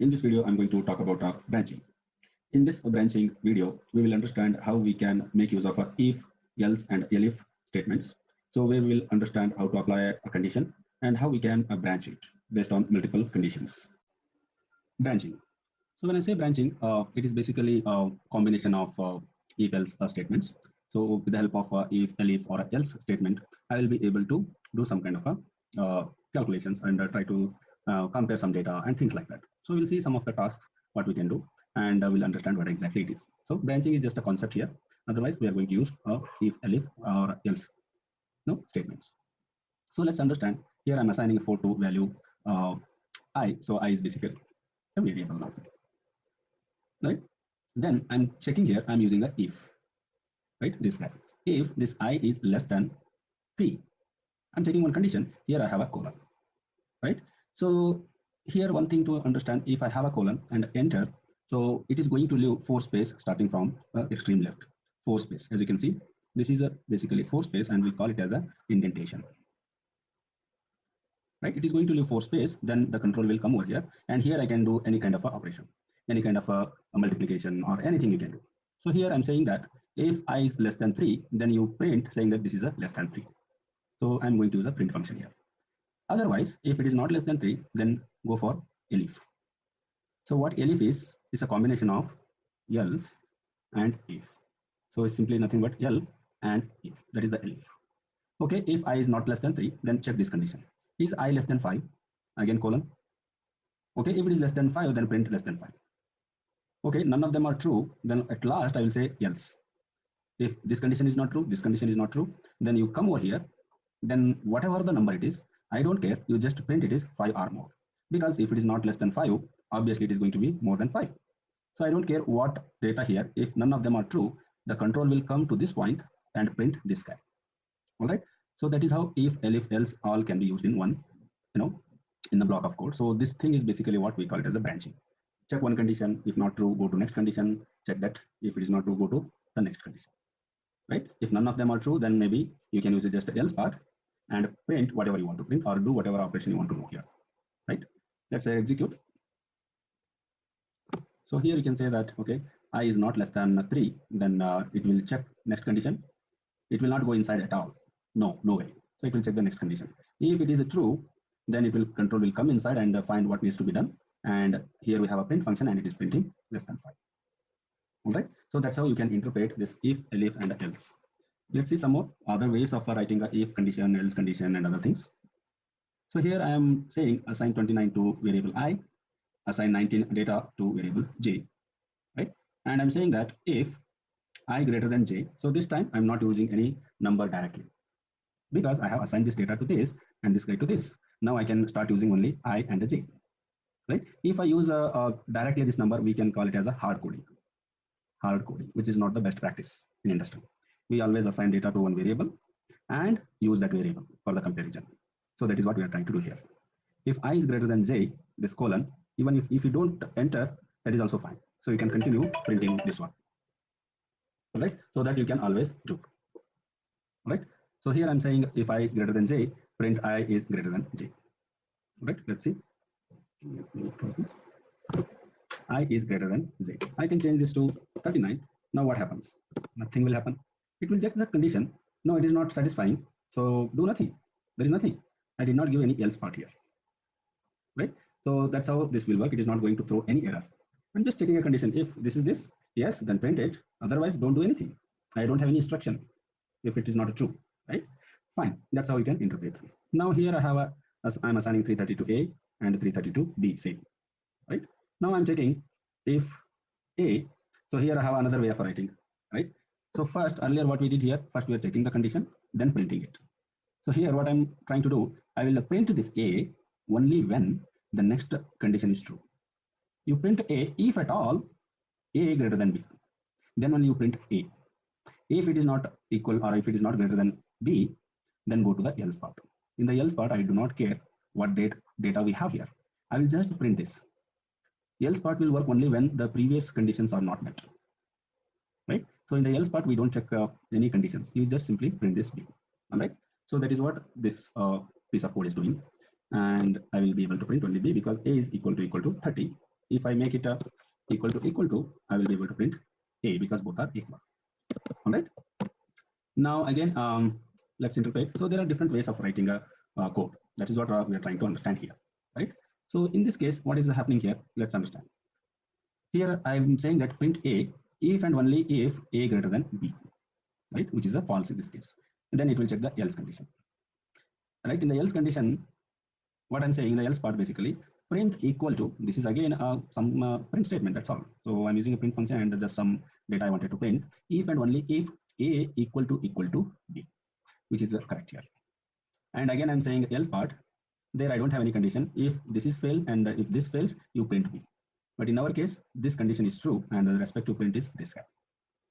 In this video, I'm going to talk about branching. In this branching video, we will understand how we can make use of if, else, and elif statements. So we will understand how to apply a condition and how we can branch it based on multiple conditions. Branching. So when I say branching, it is basically a combination of if else statements. So with the help of if, elif, or else statement, I will be able to do some kind of calculations and try to compare some data and things like that. So we'll see some of the tasks what we can do, and we'll understand what exactly it is. So branching is just a concept here. Otherwise, we are going to use if, elif, or else statements. So let's understand. Here I'm assigning a for to value I. So I is basically a variable now, right? Then I'm checking here. I'm using the if, right? This guy. If this I is less than 3, I'm checking one condition. Here I have a colon, right? So here one thing to understand, if I have a colon and enter, so it is going to leave 4 space starting from extreme left. 4 space, as you can see, this is a basically 4 space, and we call it as a indentation, right? It is going to leave 4 space, then the control will come over here, and here I can do any kind of a operation, any kind of a multiplication or anything you can do. So here I'm saying that if I is less than 3, then you print saying that this is a less than 3. So I'm going to use a print function here. Otherwise, if it is not less than 3, then go for elif. So what elif is a combination of else and if. So it's simply nothing but el and if. That is the elif. Okay, if I is not less than 3, then check this condition. Is I less than 5? Again colon. Okay, if it is less than 5, then print less than 5. Okay, none of them are true, then at last I will say else. If this condition is not true, this condition is not true, then you come over here, then whatever the number it is, I don't care, you just print it is 5 or more. Because if it is not less than 5, obviously it is going to be more than 5. So I don't care what data here, if none of them are true, the control will come to this point and print this guy. All right. So that is how if, elif, else all can be used in one, in the block of code. So this thing is basically what we call it as a branching. Check one condition, if not true, go to next condition, check that. If it is not true, go to the next condition. Right? If none of them are true, then maybe you can use just else part and print whatever you want to print or do whatever operation you want to do here. Right? Let's say execute. So here you can say that, okay, I is not less than 3, then it will check next condition. It will not go inside at all. No way. So it will check the next condition. If it is a true, then it will control will come inside and find what needs to be done. And here we have a print function and it is printing less than 5. All right. So that's how you can interpret this if, elif, and else. Let's see some more other ways of writing a if condition, else condition, and other things. So here I am saying assign 29 to variable I, assign 19 data to variable j, right? And I'm saying that if I greater than j, so this time I'm not using any number directly because I have assigned this data to this and this guy to this. Now I can start using only I and the j, right? If I use directly this number, we can call it as a hard coding, which is not the best practice in industry. We always assign data to one variable and use that variable for the comparison. So that is what we are trying to do here. If I is greater than j, this colon, even if you don't enter, that is also fine. So you can continue printing this one. All right, so that you can always do. All right, so here I'm saying if I greater than j, print I is greater than j. All right, let's see. I is greater than z. I can change this to 39. Now what happens? Nothing will happen. It will check the condition. No, it is not satisfying. So do nothing. There is nothing. I did not give any else part here. Right? So that's how this will work. It is not going to throw any error. I'm just checking a condition. If this is this, yes, then print it. Otherwise, don't do anything. I don't have any instruction if it is not true. Right? Fine. That's how you can interpret. Now here I have I'm assigning 332A and 332B, say. Right? Now I'm checking if A. So here I have another way of writing. Right? So first, earlier what we did here, first we are checking the condition, then printing it. So here what I'm trying to do, I will print this A only when the next condition is true. You print A if at all A greater than B. Then only you print A. If it is not equal or if it is not greater than B, then go to the else part. In the else part, I do not care what data we have here. I will just print this. Else part will work only when the previous conditions are not met. Right? So in the else part, we don't check any conditions. You just simply print this B. All right. So that is what this piece of code is doing. And I will be able to print only B because A is equal to 30. If I make it equal to, I will be able to print A because both are equal. All right. Now again, let's interpret. So there are different ways of writing a code. That is what we are trying to understand here, right? So in this case, what is happening here? Let's understand. Here I'm saying that print A if and only if A greater than B, right? Which is a false in this case. And then it will check the else condition, right? In the else condition, what I'm saying in the else part basically, print equal to, this is again some print statement, that's all. So I'm using a print function and there's some data I wanted to print, if and only if A equal to B, which is correct here. And again, I'm saying else part, there I don't have any condition. If this is fail and if this fails, you print B. But in our case, this condition is true and the respect to print is this guy.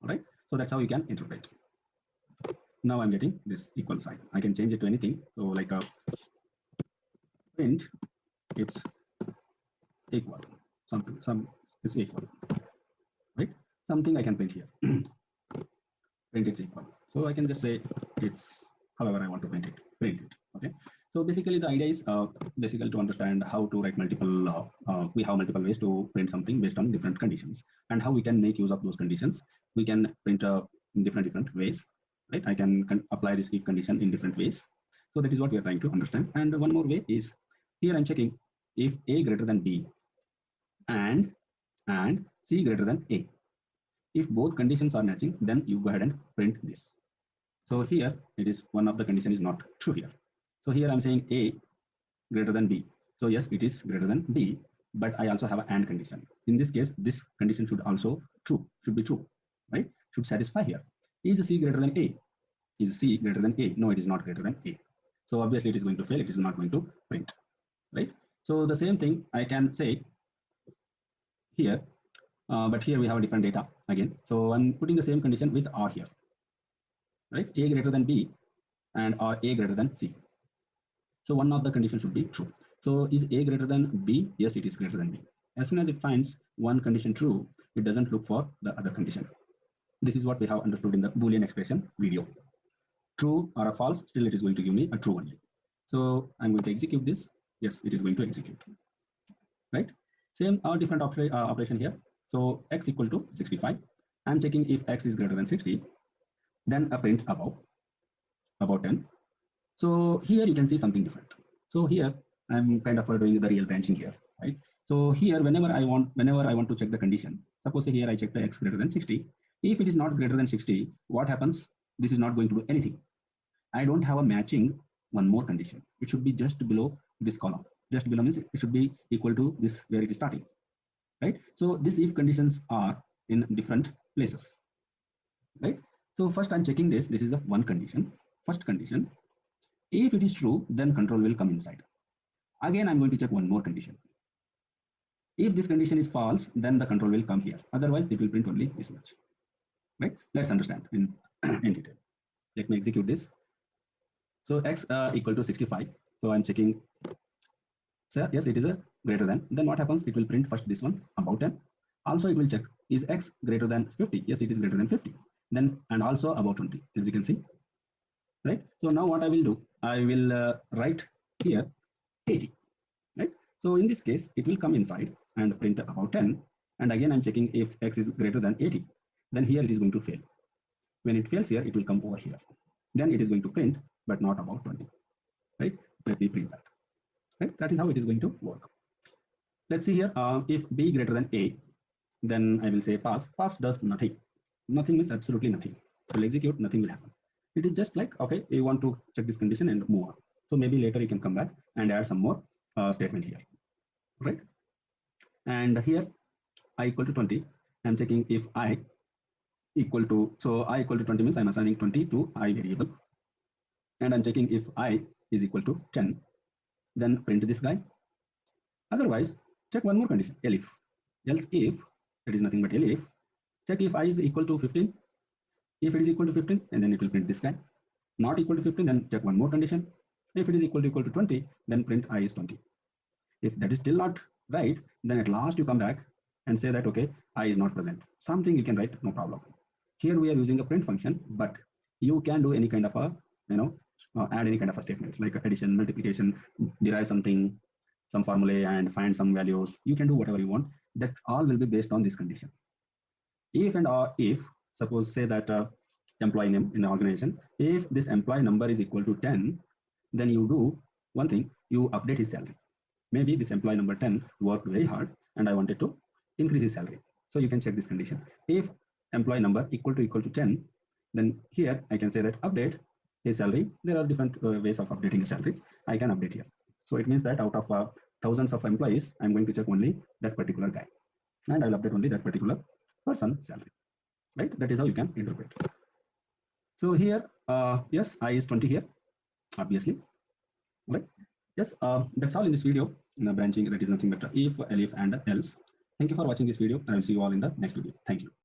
All right. So that's how you can interpret. Now I'm getting this equal sign. I can change it to anything. So like a print, it's equal, some is equal, right? Something I can print here. Print it's equal. So I can just say it's however I want to print it. Okay. So basically the idea is basically to understand how to write multiple, we have multiple ways to print something based on different conditions and how we can make use of those conditions. We can print in different ways, right? I can apply this if condition in different ways. So that is what we are trying to understand. And one more way is here I'm checking if A greater than B and C greater than A. If both conditions are matching, then you go ahead and print this. So here it is one of the condition is not true here. So here I'm saying A greater than B. So yes, it is greater than B, but I also have an AND condition. In this case, this condition should be true, right? Should satisfy here. Is C greater than A? Is C greater than A? No, it is not greater than A. So obviously it is going to fail. It is not going to print, right? So the same thing I can say here, but here we have a different data again. So I'm putting the same condition with R here, right? A greater than B and or A greater than C. So one of the conditions should be true. So is A greater than B? Yes, it is greater than B. As soon as it finds one condition true, it doesn't look for the other condition. This is what we have understood in the Boolean expression video. True or a false, still it is going to give me a true only. So I'm going to execute this. Yes, it is going to execute, right? Same or different operation here. So x equal to 65. I'm checking if x is greater than 60, then a print above 10. So here you can see something different. So here I'm kind of doing the real branching here, right? So here whenever I want to check the condition, suppose here I check the x greater than 60. If it is not greater than 60, what happens? This is not going to do anything. I don't have a matching one more condition. It should be just below this column. Just below means it should be equal to this where it is starting, right? So this if conditions are in different places, right? So first I'm checking this. This is the one condition. First condition. If it is true, then control will come inside. Again, I'm going to check one more condition. If this condition is false, then the control will come here. Otherwise, it will print only this much, right? Let's understand in detail. Let me execute this. So x equal to 65. So I'm checking. So yes, it is a greater than. Then what happens? It will print first this one about 10. Also, it will check is x greater than 50. Yes, it is greater than 50. Then and also about 20, as you can see, right? So now what I will do? I will write here 80, right? So in this case, it will come inside and print about 10. And again, I'm checking if x is greater than 80. Then here it is going to fail. When it fails here, it will come over here. Then it is going to print, but not about 20, right? Let me print that, right? That is how it is going to work. Let's see here. If b greater than a, then I will say pass. Pass does nothing. Nothing means absolutely nothing. It will execute, nothing will happen. It is just like, okay, you want to check this condition and move on. So maybe later you can come back and add some more statement here, right? And here I equal to 20. I'm checking if I equal to, so I equal to 20 means I'm assigning 20 to I variable. And I'm checking if I is equal to 10, then print this guy. Otherwise, check one more condition, else if, it is nothing but if, check if I is equal to 15. If it is equal to 15, and then it will print this guy. Not equal to 15, then check one more condition. If it is equal to 20, then print I is 20. If that is still not right, then at last you come back and say that, okay, I is not present. Something you can write, no problem. Here we are using a print function, but you can do any kind of a, add any kind of a statement like addition, multiplication, derive something, some formulae and find some values. You can do whatever you want. that all will be based on this condition. If and if, suppose say that employee name in the organization, if this employee number is equal to 10, then you do one thing, you update his salary. Maybe this employee number 10 worked very hard and I wanted to increase his salary. So you can check this condition. If employee number equal to 10, then here I can say that update his salary. There are different ways of updating his salaries. I can update here. So it means that out of thousands of employees, I'm going to check only that particular guy. And I'll update only that particular person's salary. Right? That is how you can interpret. So here, yes, I is 20 here, obviously. Right? Yes, that's all in this video. In the branching, that is nothing but if, elif, and else. Thank you for watching this video, and I'll see you all in the next video. Thank you.